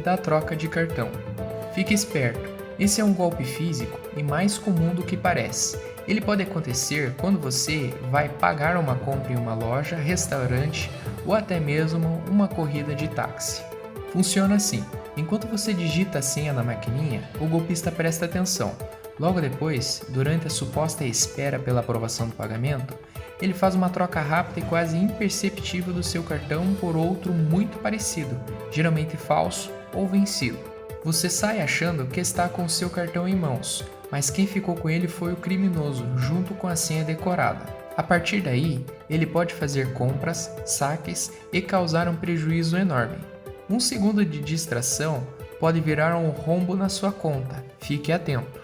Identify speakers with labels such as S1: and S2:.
S1: da troca de cartão. Fique esperto, esse é um golpe físico e mais comum do que parece. Ele pode acontecer quando você vai pagar uma compra em uma loja, restaurante ou até mesmo uma corrida de táxi. Funciona assim: enquanto você digita a senha na maquininha, o golpista presta atenção. Logo depois, durante a suposta espera pela aprovação do pagamento, ele faz uma troca rápida e quase imperceptível do seu cartão por outro muito parecido, geralmente falso ou vencido. Você sai achando que está com o seu cartão em mãos, mas quem ficou com ele foi o criminoso, junto com a senha decorada. A partir daí, ele pode fazer compras, saques e causar um prejuízo enorme. Um segundo de distração pode virar um rombo na sua conta. Fique atento.